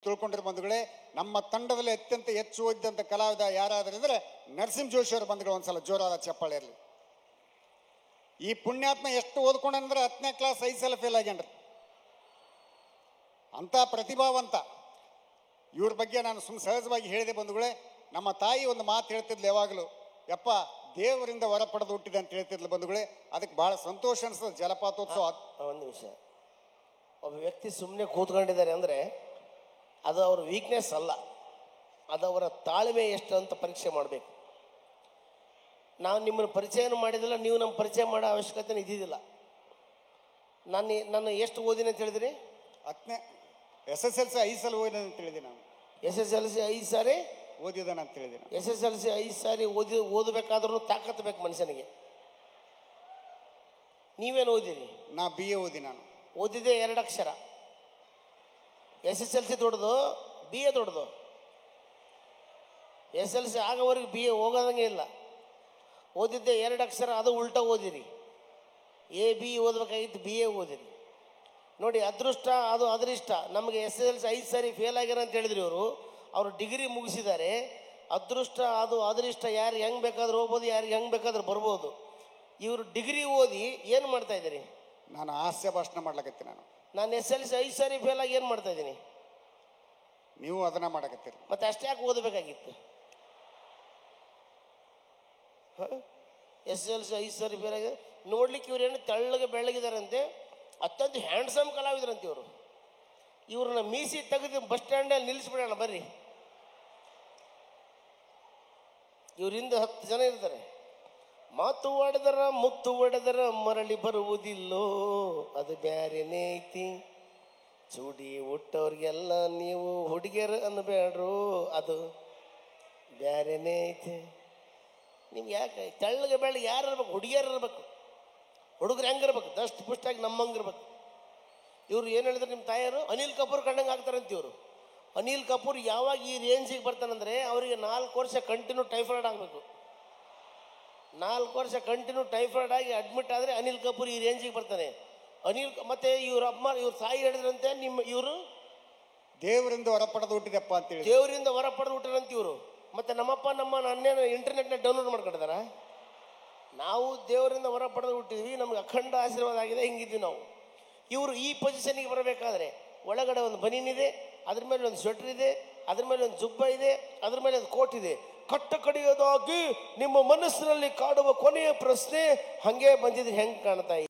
ತಿಳ್ಕೊಂಡಿರೋ ಬಂಧುಗಳೇ, ನಮ್ಮ ತಂಡದಲ್ಲಿ ಅತ್ಯಂತ ಹೆಚ್ಚು ಓದಿದಂಥ ಕಲಾವಿದ ಯಾರಾದರೂ ಇದ್ರೆ ನರಸಿಂಹ ಜೋಶಿ ಅವರ ಬಂಧುಗಳು. ಒಂದ್ಸಲ ಜೋರಾದ ಚಪ್ಪಾಳೆ ಇರಲಿ. ಈ ಪುಣ್ಯಾತ್ಮ ಎಷ್ಟು ಓದ್ಕೊಂಡ್ರೆ 10ನೇ ಕ್ಲಾಸ್ 5 ಸಲ ಫೇಲ್ ಆಗ್ಯಾನ್ರಿ. ಅಂತ ಪ್ರತಿಭಾವಂತ ಇವ್ರ ಬಗ್ಗೆ ನಾನು ಸಹಜವಾಗಿ ಹೇಳಿದೆ ಬಂಧುಗಳೇ. ನಮ್ಮ ತಾಯಿ ಒಂದು ಮಾತು ಹೇಳ್ತಿದ್ಲು ಯಾವಾಗಲೂ, ಯಪ್ಪ ದೇವರಿಂದ ಹೊರ ಪಡೆದು ಹುಟ್ಟಿದೆ ಅಂತ ಹೇಳ್ತಿದ್ಲು ಬಂಧುಗಳೇ. ಅದಕ್ಕೆ ಬಹಳ ಸಂತೋಷ ಅನಿಸ್ತದೆ. ಜಲಪಾತೋತ್ಸವ ಒಂದು ವಿಷಯ, ಒಬ್ಬ ವ್ಯಕ್ತಿ ಸುಮ್ಮನೆ ಕೂತ್ಕೊಂಡಿದ್ದಾರೆ ಅಂದರೆ ಅದು ಅವ್ರ ವೀಕ್ನೆಸ್ ಅಲ್ಲ, ಅದು ಅವರ ತಾಳ್ಮೆ ಎಷ್ಟು ಅಂತ ಪರೀಕ್ಷೆ ಮಾಡಬೇಕು. ನಾವು ನಿಮ್ಮನ್ನು ಪರಿಚಯನೂ ಮಾಡಿದಿಲ್ಲ, ನೀವು ನಮ್ಮ ಪರಿಚಯ ಮಾಡೋ ಅವಶ್ಯಕತೆ ಇದ್ದಿದ್ದಿಲ್ಲ. ನಾನು ಎಷ್ಟು ಓದಿನ ಅಂತ ಹೇಳಿದ್ರಿ? 10ನೇ SSLC 5 ಸಲ ಓದಿದ ಅಂತ ಹೇಳಿದೆ. ನಾನು SSLC 5 ಸಾರಿ ಓದಿದಾನ ಅಂತ ಹೇಳಿದೆ. SSLC 5 ಸಾರಿ ಓದಬೇಕಾದ್ರೂ ತಾಕತ್ತು ಬೇಕು ಮನುಷ್ಯನಿಗೆ. ನೀವೇನು ಓದಿರಿ? ನಾ BA ಓದಿ. ನಾನು ಓದಿದ್ದೆ 2 ಅಕ್ಷರ. SSLC ದೊಡ್ಡದು, BA ದೊಡ್ಡದು. SSLC ಆಗೋವರೆಗೆ BA ಹೋಗೋದಂಗೆ ಇಲ್ಲ. ಓದಿದ್ದೆ 2 ಅಕ್ಷರ, ಅದು ಉಲ್ಟಾ ಓದಿರಿ. AB ಓದ್ಬೇಕಾಗಿತ್ತು, BA ಓದಿರಿ. ನೋಡಿ, ಅದೃಷ್ಟ ಅದು ಅದರಿಷ್ಟ. ನಮಗೆ SSLC 5 ಸಾರಿ ಫೇಲ್ ಆಗ್ಯಾರ ಅಂತ ಹೇಳಿದ್ರಿ ಅವರು ಡಿಗ್ರಿ ಮುಗಿಸಿದ್ದಾರೆ. ಅದೃಷ್ಟ ಅದು ಅದರಿಷ್ಟ. ಯಾರು ಹೆಂಗೆ ಬೇಕಾದ್ರೂ ಹೋಗ್ಬೋದು, ಯಾರಿಗೆ ಹೆಂಗೆ ಬೇಕಾದ್ರೂ ಬರ್ಬೋದು. ಇವರು ಡಿಗ್ರಿ ಓದಿ ಏನು ಮಾಡ್ತಾ ಇದ್ದೀರಿ? ನಾನು ಹಾಸ್ಯ ಭಾಷಣ ಮಾಡ್ಲಕತ್ತೀನಿ. ನಾನು SSLC 5 ಸಾರಿ ಫೇಲ್ ಆಗಿ ಏನು ಮಾಡ್ತಾ ಇದ್ದೀನಿ? ನೀವು ಅದನ್ನ ಮಾಡಕತ್ತೀರಿ. ಮತ್ತೆ ಅಷ್ಟೇ ಯಾಕೆ ಓದಬೇಕಾಗಿತ್ತು? SSLC 5 ಸಾರಿ ಫೇಲ್ ಆಗಿ ನೋಡ್ಲಿಕ್ಕೆ ಇವ್ರು ಏನು ತೆಳ್ಳಗೆ ಬೆಳ್ಳಗಿದಾರಂತೆ, ಅತ್ಯಂತ ಹ್ಯಾಂಡ್ಸಮ್ ಕಲಾವಿದರಂತೆ ಇವರು. ಇವ್ರನ್ನ ಮೀಸಿ ತೆಗೆದು ಬಸ್ ಸ್ಟ್ಯಾಂಡಲ್ಲಿ ನಿಲ್ಲಿಸ್ಬಿಡೋಣ ಬರ್ರಿ. ಇವರಿಂದ 10 ಜನ ಇರ್ತಾರೆ. ಮಾತು ಹೊಡೆದರ ಮುತ್ತು ಹೊಡೆದರ ಮರಳಿ ಬರುವುದಿಲ್ಲೋ, ಅದು ಬ್ಯಾರೇನೇ ಐತಿ. ಚೂಡಿ ಹುಟ್ಟವ್ರಿಗೆಲ್ಲ ನೀವು ಹುಡುಗಿಯರು ಅನ್ನಬೇಡ್ರು, ಅದು ಬ್ಯಾರೇನೇ ಐತಿ. ನಿಮ್ಗೆ ಯಾಕೆ ತೆಳ್ಳಗೆ ಬೆಳ್ಳಗೆ ಯಾರು ಇರ್ಬೇಕು? ಹುಡುಗಿಯರು ಇರ್ಬೇಕು. ಹುಡುಗರು ಹೆಂಗಿರ್ಬೇಕು? ದಷ್ಟು ಪುಷ್ಟಾಗಿ ನಮ್ಮಂಗಿರ್ಬೇಕು. ಇವರು ಏನು ಹೇಳಿದ್ರು ನಿಮ್ಮ ತಾಯಿಯರು? ಅನಿಲ್ ಕಪೂರ್ ಕಂಡಂಗೆ ಆಗ್ತಾರಂತ ಇವರು. ಅನಿಲ್ ಕಪೂರ್ ಯಾವಾಗ ಈ ರೇಂಜಿಗೆ ಬರ್ತಾನಂದರೆ ಅವರಿಗೆ 4 ವರ್ಷ ಕಂಟಿನ್ಯೂ ಟೈಫಾಯ್ಡ್ ಆಗಬೇಕು. 4 ವರ್ಷ ಕಂಟಿನ್ಯೂ ಟೈಫಾಯ್ಡ್ ಆಗಿ ಅಡ್ಮಿಟ್ ಆದರೆ ಅನಿಲ್ ಕಪೂರ್ ಈ ರೇಂಜಿಗೆ ಬರ್ತಾನೆ. ಮತ್ತೆ ಇವ್ರ ಇವ್ರ ತಾಯಿ ಹೇಳಿದ್ರಂತೆ, ಇವರು ದೇವರಿಂದ ಹೊರ ಪಡೆದು ಹುಟ್ಟಿದಪ್ಪ ಅಂತೇಳಿ, ದೇವರಿಂದ ಹೊರ ಪಡೆದು ಹುಟ್ಟಿರಂತ ಇವರು. ಮತ್ತೆ ನಮ್ಮಪ್ಪ ನಮ್ಮ ನನ್ನೇನು ಇಂಟರ್ನೆಟ್ನ ಡೌನ್ಲೋಡ್ ಮಾಡ್ಕೊಂಡಿದಾರ? ನಾವು ದೇವರಿಂದ ಹೊರ ಪಡೆದು ಹುಟ್ಟಿದ್ವಿ, ನಮ್ಗೆ ಅಖಂಡ ಆಶೀರ್ವಾದ ಆಗಿದೆ, ಹಿಂಗಿದ್ವಿ ನಾವು. ಇವರು ಈ ಪೊಸಿಷನ್ಗೆ ಬರಬೇಕಾದ್ರೆ ಒಳಗಡೆ ಒಂದು ಬನೀನ್ ಇದೆ, ಅದ್ರ ಮೇಲೆ ಒಂದು ಸ್ವೆಟರ್ ಇದೆ, ಅದ್ರ ಮೇಲೆ ಒಂದು ಜುಬ್ಬ ಇದೆ, ಅದ್ರ ಮೇಲೆ ಒಂದು ಕೋಟ್ ಇದೆ. ಕಟ್ಟ ಕಡಿಯೋದಾಗಿ ನಿಮ್ಮ ಮನಸ್ಸಿನಲ್ಲಿ ಕಾಡುವ ಕೊನೆಯ ಪ್ರಶ್ನೆ, ಹಂಗೆ ಬಂದಿದ್ರೆ ಹೆಂಗೆ ಕಾಣ್ತಾ ಇದೆ?